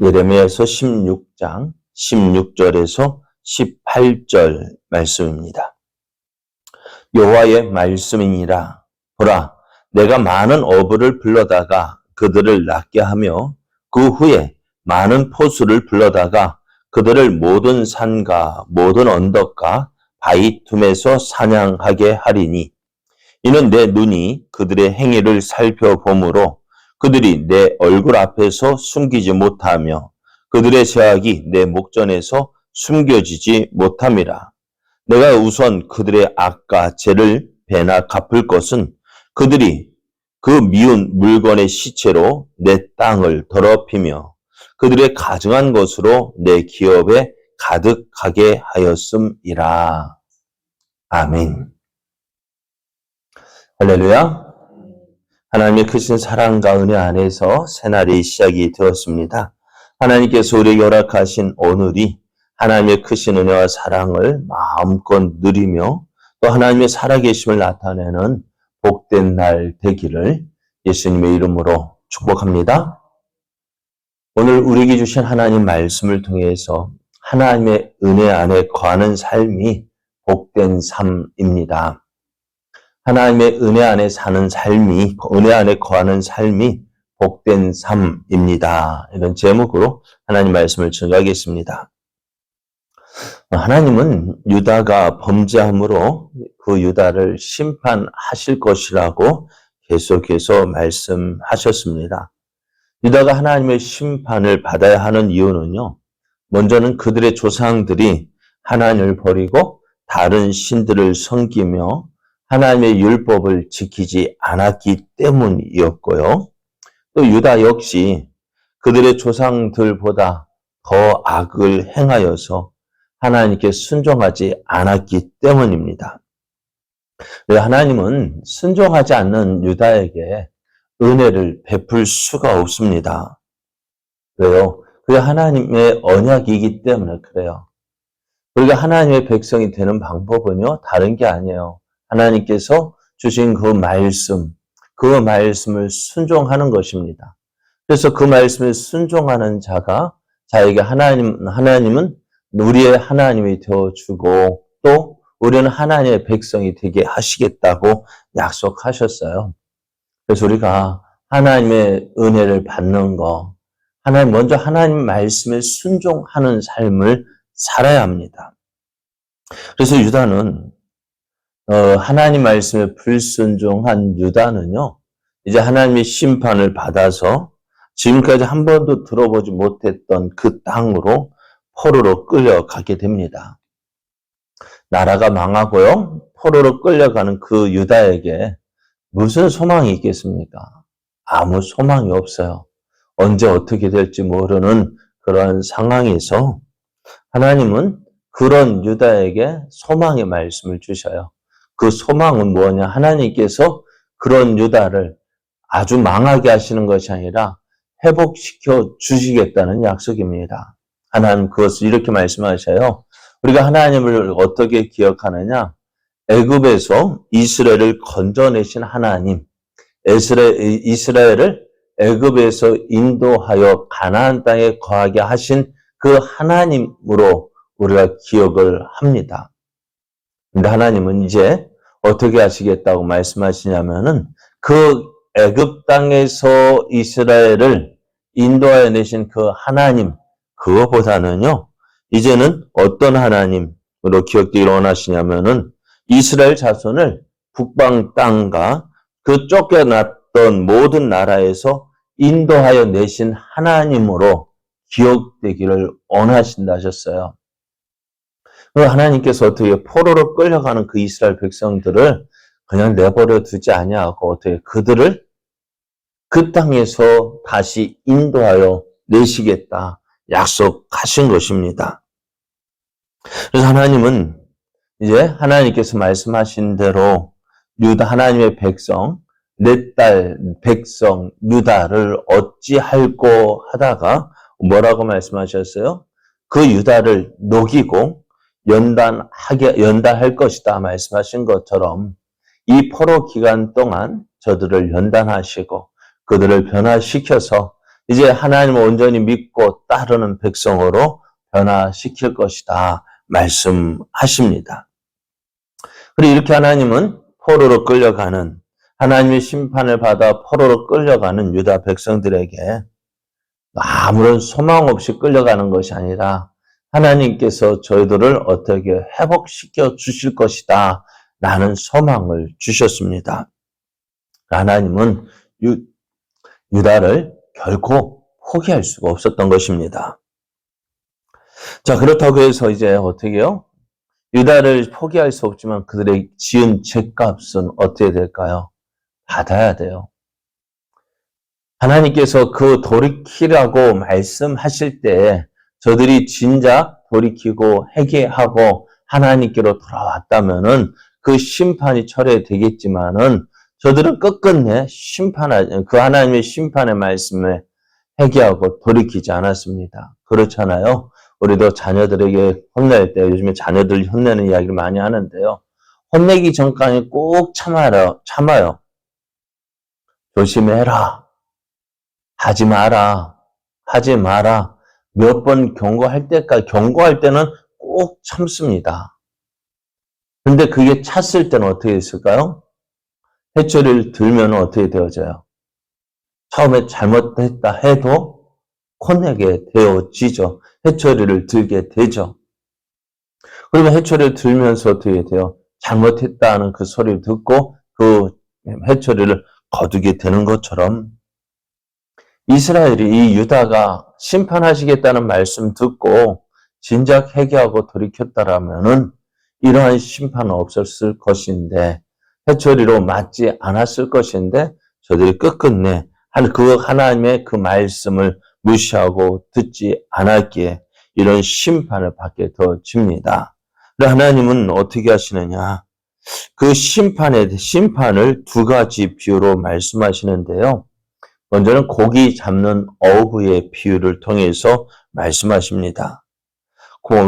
예레미야서 16장 16절에서 18절 말씀입니다. 여호와의 말씀이니라. 보라, 내가 많은 어부를 불러다가 그들을 낫게 하며 그 후에 많은 포수를 불러다가 그들을 모든 산과 모든 언덕과 바위 틈에서 사냥하게 하리니 이는 내 눈이 그들의 행위를 살펴보므로 그들이 내 얼굴 앞에서 숨기지 못하며 그들의 죄악이 내 목전에서 숨겨지지 못함이라. 내가 우선 그들의 악과 죄를 배나 갚을 것은 그들이 그 미운 물건의 시체로 내 땅을 더럽히며 그들의 가증한 것으로 내 기업에 가득하게 하였음이라. 아멘. 할렐루야. 하나님의 크신 사랑과 은혜 안에서 새날이 시작이 되었습니다. 하나님께서 우리에게 허락하신 오늘이 하나님의 크신 은혜와 사랑을 마음껏 누리며 또 하나님의 살아계심을 나타내는 복된 날 되기를 예수님의 이름으로 축복합니다. 오늘 우리에게 주신 하나님 말씀을 통해서 하나님의 은혜 안에 거하는 삶이 복된 삶입니다. 하나님의 은혜 안에 사는 삶이, 은혜 안에 거하는 삶이 복된 삶입니다. 이런 제목으로 하나님 말씀을 증거하겠습니다. 하나님은 유다가 범죄함으로 그 유다를 심판하실 것이라고 계속해서 말씀하셨습니다. 유다가 하나님의 심판을 받아야 하는 이유는요, 먼저는 그들의 조상들이 하나님을 버리고 다른 신들을 섬기며 하나님의 율법을 지키지 않았기 때문이었고요. 또 유다 역시 그들의 조상들보다 더 악을 행하여서 하나님께 순종하지 않았기 때문입니다. 하나님은 순종하지 않는 유다에게 은혜를 베풀 수가 없습니다. 왜요? 그게 하나님의 언약이기 때문에 그래요. 우리가 하나님의 백성이 되는 방법은요, 다른 게 아니에요. 하나님께서 주신 그 말씀을 순종하는 것입니다. 그래서 그 말씀에 순종하는 자에게 하나님은 우리의 하나님이 되어주고 또 우리는 하나님의 백성이 되게 하시겠다고 약속하셨어요. 그래서 우리가 하나님의 은혜를 받는 거, 먼저 하나님 말씀에 순종하는 삶을 살아야 합니다. 그래서 유다는 하나님 말씀에 불순종한 유다는요, 이제 하나님의 심판을 받아서 지금까지 한 번도 들어보지 못했던 그 땅으로 포로로 끌려가게 됩니다. 나라가 망하고요, 포로로 끌려가는 그 유다에게 무슨 소망이 있겠습니까? 아무 소망이 없어요. 언제 어떻게 될지 모르는 그런 상황에서 하나님은 그런 유다에게 소망의 말씀을 주셔요. 그 소망은 뭐냐? 하나님께서 그런 유다를 아주 망하게 하시는 것이 아니라 회복시켜 주시겠다는 약속입니다. 하나님 그것을 이렇게 말씀하셔요. 우리가 하나님을 어떻게 기억하느냐? 애굽에서 이스라엘을 건져내신 하나님, 이스라엘을 애굽에서 인도하여 가나안 땅에 거하게 하신 그 하나님으로 우리가 기억을 합니다. 근데 하나님은 이제 어떻게 하시겠다고 말씀하시냐면은 그 애굽 땅에서 이스라엘을 인도하여 내신 그 하나님, 그거보다는요, 이제는 어떤 하나님으로 기억되기를 원하시냐면은 이스라엘 자손을 북방 땅과 그 쫓겨났던 모든 나라에서 인도하여 내신 하나님으로 기억되기를 원하신다 하셨어요. 하나님께서 어떻게 포로로 끌려가는 그 이스라엘 백성들을 그냥 내버려 두지 아니하고 어떻게 그들을 그 땅에서 다시 인도하여 내시겠다 약속하신 것입니다. 그래서 하나님은 이제 하나님께서 말씀하신 대로 하나님의 백성, 내 딸 백성 유다를 어찌할꼬 하다가 뭐라고 말씀하셨어요? 그 유다를 녹이고 연단할 것이다 말씀하신 것처럼 이 포로 기간 동안 저들을 연단하시고 그들을 변화시켜서 이제 하나님을 온전히 믿고 따르는 백성으로 변화시킬 것이다 말씀하십니다. 그리고 이렇게 하나님은 포로로 끌려가는, 하나님의 심판을 받아 포로로 끌려가는 유다 백성들에게 아무런 소망 없이 끌려가는 것이 아니라 하나님께서 저희들을 어떻게 회복시켜 주실 것이다 라는 소망을 주셨습니다. 하나님은 유다를 결코 포기할 수가 없었던 것입니다. 자, 그렇다고 해서 이제 어떻게 해요? 유다를 포기할 수 없지만 그들의 지은 죄값은 어떻게 될까요? 받아야 돼요. 하나님께서 그 돌이키라고 말씀하실 때 저들이 진작 돌이키고 회개하고 하나님께로 돌아왔다면은 그 심판이 철회되겠지만은 저들은 끝끝내 그 하나님의 심판의 말씀에 회개하고 돌이키지 않았습니다. 그렇잖아요. 우리도 자녀들에게 혼낼 때, 요즘에 자녀들 혼내는 이야기를 많이 하는데요. 혼내기 전까지 꼭 참아요. 조심해라. 하지 마라. 몇 번 경고할 때는 꼭 참습니다. 근데 그게 찼을 때는 어떻게 됐을까요? 회초리를 들면 어떻게 되어져요? 처음에 잘못했다 해도 혼내게 되어지죠. 회초리를 들게 되죠. 그러면 회초리를 들면서 어떻게 돼요? 잘못했다는 그 소리를 듣고 그 회초리를 거두게 되는 것처럼 이스라엘이, 이 유다가 심판하시겠다는 말씀 듣고 진작 회개하고 돌이켰다라면은 이러한 심판은 없었을 것인데, 회초리로 맞지 않았을 것인데 저들이 끝끝내 그 하나님의 그 말씀을 무시하고 듣지 않았기에 이런 심판을 받게 되어집니다. 하나님은 어떻게 하시느냐? 그 심판을 두 가지 비유로 말씀하시는데요. 먼저는 고기 잡는 어부의 비유를 통해서 말씀하십니다.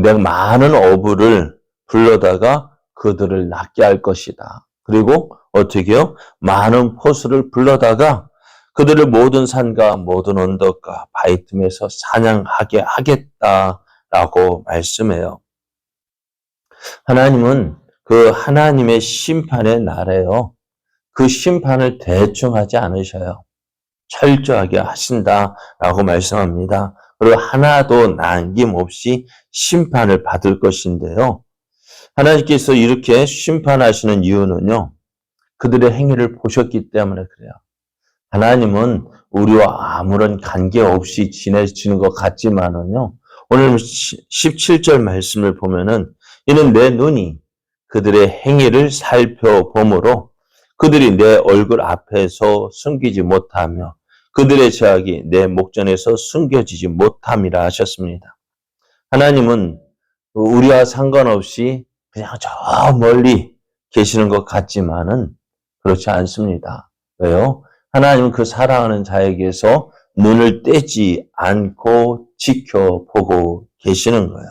내가 많은 어부를 불러다가 그들을 낚게 할 것이다. 그리고 어떻게 해요? 많은 포수를 불러다가 그들을 모든 산과 모든 언덕과 바위 틈에서 사냥하게 하겠다라고 말씀해요. 하나님은 그 하나님의 심판의 날에요. 그 심판을 대충 하지 않으셔요. 철저하게 하신다라고 말씀합니다. 그리고 하나도 남김없이 심판을 받을 것인데요. 하나님께서 이렇게 심판하시는 이유는요. 그들의 행위를 보셨기 때문에 그래요. 하나님은 우리와 아무런 관계없이 지내시는 것 같지만은요. 오늘 17절 말씀을 보면은 이는 내 눈이 그들의 행위를 살펴보므로 그들이 내 얼굴 앞에서 숨기지 못하며 그들의 죄악이 내 목전에서 숨겨지지 못함이라 하셨습니다. 하나님은 우리와 상관없이 그냥 저 멀리 계시는 것 같지만은 그렇지 않습니다. 왜요? 하나님은 그 사랑하는 자에게서 눈을 떼지 않고 지켜보고 계시는 거예요.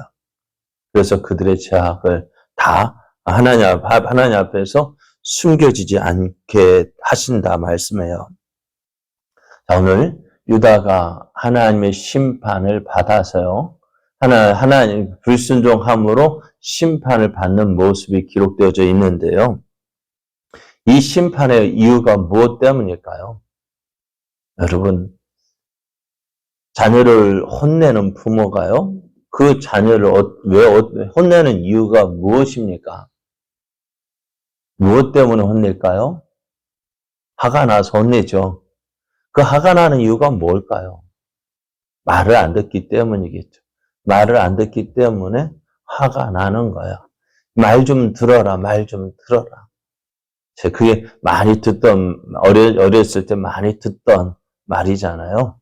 그래서 그들의 죄악을 다 하나님 앞에서 숨겨지지 않게 하신다 말씀해요. 자, 오늘 유다가 하나님의 심판을 받아서요. 하나님 불순종함으로 심판을 받는 모습이 기록되어져 있는데요. 이 심판의 이유가 무엇 때문일까요? 여러분, 자녀를 혼내는 부모가요. 그 자녀를 왜 혼내는 이유가 무엇입니까? 무엇 때문에 혼낼까요? 화가 나서 혼내죠. 그 화가 나는 이유가 뭘까요? 말을 안 듣기 때문이겠죠. 말을 안 듣기 때문에 화가 나는 거예요. 말 좀 들어라. 그게 많이 듣던, 어렸을 때 많이 듣던 말이잖아요.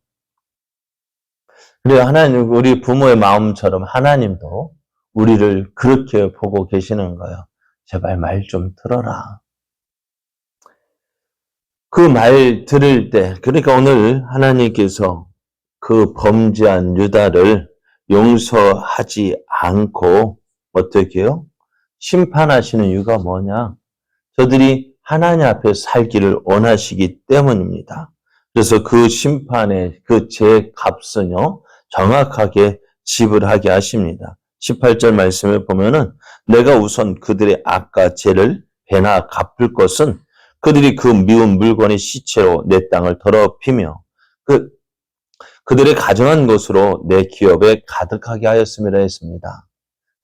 그래요. 하나님, 우리 부모의 마음처럼 하나님도 우리를 그렇게 보고 계시는 거예요. 제발 말 좀 들어라. 그 말 들을 때, 그러니까 오늘 하나님께서 그 범죄한 유다를 용서하지 않고 어떻게 해요? 심판하시는 이유가 뭐냐? 저들이 하나님 앞에 살기를 원하시기 때문입니다. 그래서 그 심판의 그 죄값은요, 정확하게 지불하게 하십니다. 18절 말씀을 보면은 내가 우선 그들의 악과 죄를 배나 갚을 것은 그들이 그 미운 물건의 시체로 내 땅을 더럽히며 그들의 가정한 것으로 내 기업에 가득하게 하였음이라 했습니다.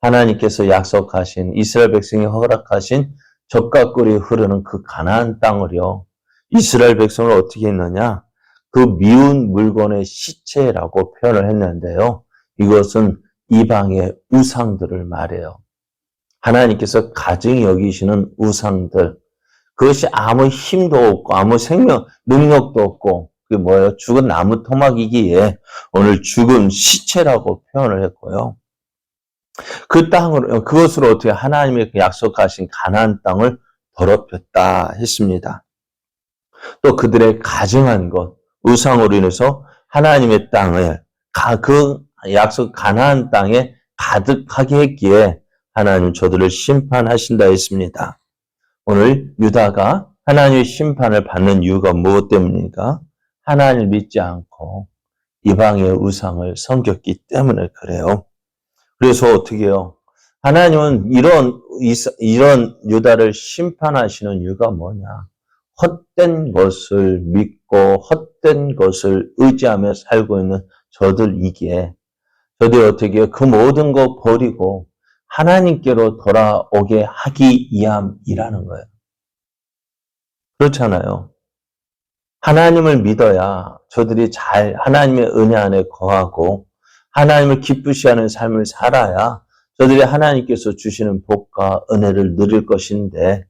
하나님께서 약속하신 이스라엘 백성이 허락하신 젖과 꿀이 흐르는 그 가나안 땅을요. 이스라엘 백성을 어떻게 했느냐? 그 미운 물건의 시체라고 표현을 했는데요. 이것은 이방의 우상들을 말해요. 하나님께서 가증히 여기시는 우상들. 그것이 아무 힘도 없고 아무 생명, 능력도 없고 그게 뭐예요? 죽은 나무 토막이기에 오늘 죽은 시체라고 표현을 했고요. 그 땅으로, 그것으로 어떻게 하나님의 약속하신 가나안 땅을 더럽혔다 했습니다. 또 그들의 가증한 것, 우상으로 인해서 하나님의 땅을, 그 약속 가나안 땅에 가득하게 했기에 하나님 저들을 심판하신다 했습니다. 오늘 유다가 하나님의 심판을 받는 이유가 무엇 때문입니까? 하나님을 믿지 않고 이방의 우상을 섬겼기 때문에 그래요. 그래서 어떻게 해요? 하나님은 이런 유다를 심판하시는 이유가 뭐냐? 헛된 것을 믿고 헛된 것을 의지하며 살고 있는 저들이기에 저들이 어떻게 해요? 그 모든 거 버리고 하나님께로 돌아오게 하기 위함이라는 거예요. 그렇잖아요. 하나님을 믿어야 저들이 잘 하나님의 은혜 안에 거하고 하나님을 기쁘시하는 삶을 살아야 저들이 하나님께서 주시는 복과 은혜를 누릴 것인데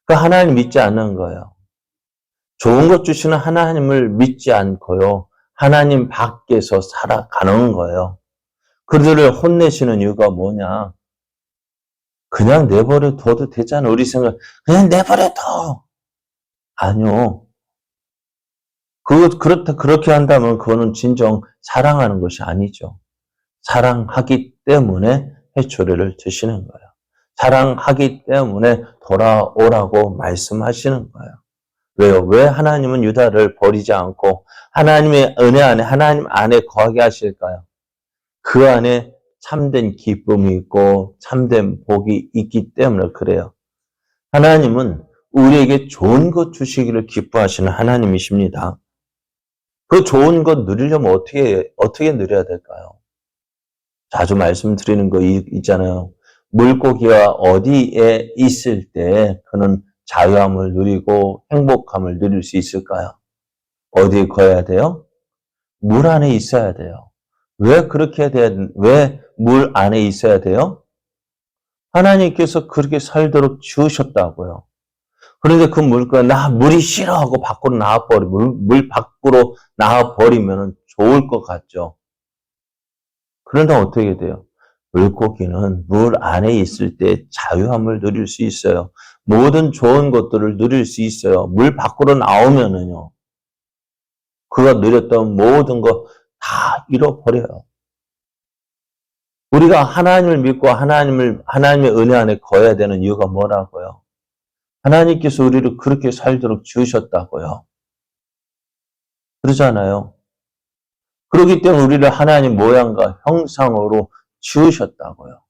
그 하나님 믿지 않는 거예요. 좋은 것 주시는 하나님을 믿지 않고요. 하나님 밖에서 살아가는 거예요. 그들을 혼내시는 이유가 뭐냐? 그냥 내버려 둬도 되잖아. 우리 생각 그냥 내버려 둬. 아니요. 그렇게 한다면 그거는 진정 사랑하는 것이 아니죠. 사랑하기 때문에 해초리를 드시는 거예요. 사랑하기 때문에 돌아오라고 말씀하시는 거예요. 왜요? 왜 하나님은 유다를 버리지 않고 하나님의 은혜 안에, 하나님 안에 거하게 하실까요? 그 안에 참된 기쁨이 있고 참된 복이 있기 때문에 그래요. 하나님은 우리에게 좋은 것 주시기를 기뻐하시는 하나님이십니다. 그 좋은 것 누리려면 어떻게 누려야 될까요? 자주 말씀드리는 거 있잖아요. 물고기가 어디에 있을 때 그는 자유함을 누리고 행복함을 누릴 수 있을까요? 어디에 거해야 돼요? 물 안에 있어야 돼요. 왜 물 안에 있어야 돼요? 하나님께서 그렇게 살도록 지으셨다고요. 그런데 그 물고기가 나 물이 싫어하고 밖으로 물 밖으로 나와버리면 좋을 것 같죠. 그런데 어떻게 돼요? 물고기는 물 안에 있을 때 자유함을 누릴 수 있어요. 모든 좋은 것들을 누릴 수 있어요. 물 밖으로 나오면은요. 그가 누렸던 모든 거 다 잃어버려요. 우리가 하나님을 믿고 하나님의 은혜 안에 거해야 되는 이유가 뭐라고요? 하나님께서 우리를 그렇게 살도록 지으셨다고요. 그러잖아요. 그렇기 때문에 우리를 하나님 모양과 형상으로 지으셨다고요.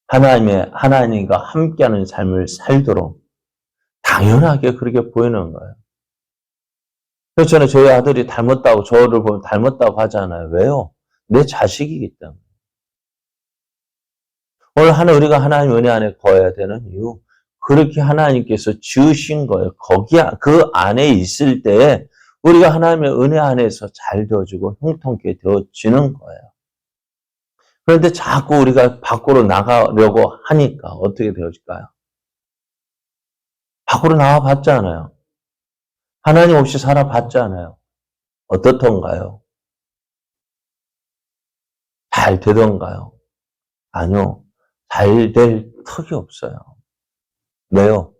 하나님과 함께하는 삶을 살도록 당연하게 그렇게 보이는 거예요. 그렇잖아요. 저희 아들이 닮았다고, 저를 보면 닮았다고 하잖아요. 왜요? 내 자식이기 때문에. 오늘 우리가 하나님 은혜 안에 거해야 되는 이유, 그렇게 하나님께서 지으신 거예요. 그 안에 있을 때 우리가 하나님의 은혜 안에서 잘 되어지고 형통케 되어지는 거예요. 그런데 자꾸 우리가 밖으로 나가려고 하니까 어떻게 되어질까요? 밖으로 나와봤잖아요. 하나님 없이 살아봤잖아요. 어떻던가요? 잘 되던가요? 아니요. 잘 될 턱이 없어요. 왜요?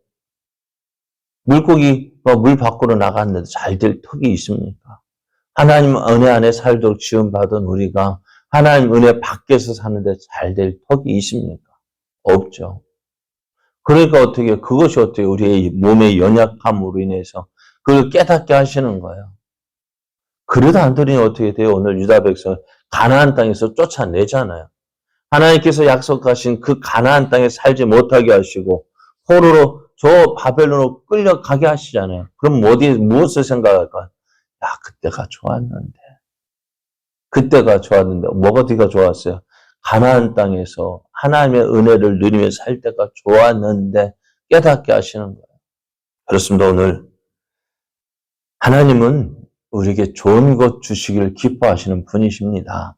물고기가 물 밖으로 나갔는데 잘 될 턱이 있습니까? 하나님 은혜 안에 살도록 지원받은 우리가 하나님 은혜 밖에서 사는데 잘 될 턱이 있습니까? 없죠. 그러니까 그것이 어떻게 우리의 몸의 연약함으로 인해서 그걸 깨닫게 하시는 거예요. 그래도 안 들으니 어떻게 돼요? 오늘 유다 백성을 가나안 땅에서 쫓아내잖아요. 하나님께서 약속하신 그 가나안 땅에 살지 못하게 하시고 포로로 저 바벨론으로 끌려가게 하시잖아요. 그럼 무엇을 생각할까요? 야, 그때가 좋았는데. 뭐가 어디가 좋았어요? 가나안 땅에서 하나님의 은혜를 누리며 살 때가 좋았는데 깨닫게 하시는 거예요. 그렇습니다. 오늘 하나님은 우리에게 좋은 것 주시기를 기뻐하시는 분이십니다.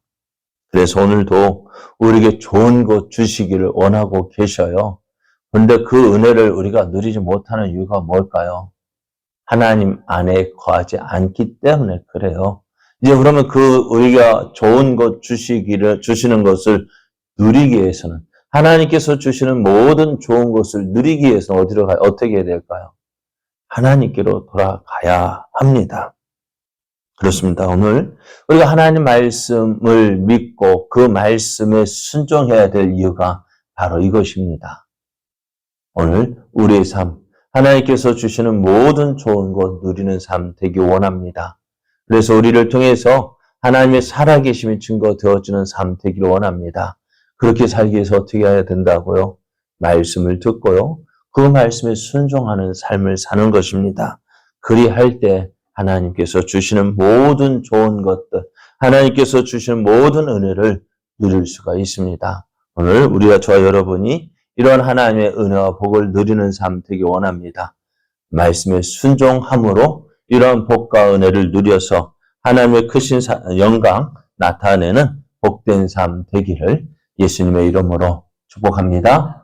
그래서 오늘도 우리에게 좋은 것 주시기를 원하고 계셔요. 그런데 그 은혜를 우리가 누리지 못하는 이유가 뭘까요? 하나님 안에 거하지 않기 때문에 그래요. 이제 그러면 우리가 좋은 것 주시는 것을 누리기 위해서는, 하나님께서 주시는 모든 좋은 것을 누리기 위해서는 어떻게 해야 될까요? 하나님께로 돌아가야 합니다. 그렇습니다. 오늘 우리가 하나님 말씀을 믿고 그 말씀에 순종해야 될 이유가 바로 이것입니다. 오늘 우리의 삶, 하나님께서 주시는 모든 좋은 것 누리는 삶 되기 원합니다. 그래서 우리를 통해서 하나님의 살아계심이 증거되어지는 삶 되기를 원합니다. 그렇게 살기 위해서 어떻게 해야 된다고요? 말씀을 듣고요. 그 말씀에 순종하는 삶을 사는 것입니다. 그리할 때 하나님께서 주시는 모든 좋은 것들, 하나님께서 주시는 모든 은혜를 누릴 수가 있습니다. 오늘 저와 여러분이 이런 하나님의 은혜와 복을 누리는 삶 되기 원합니다. 말씀에 순종함으로 이러한 복과 은혜를 누려서 하나님의 크신 영광 나타내는 복된 삶 되기를 예수님의 이름으로 축복합니다.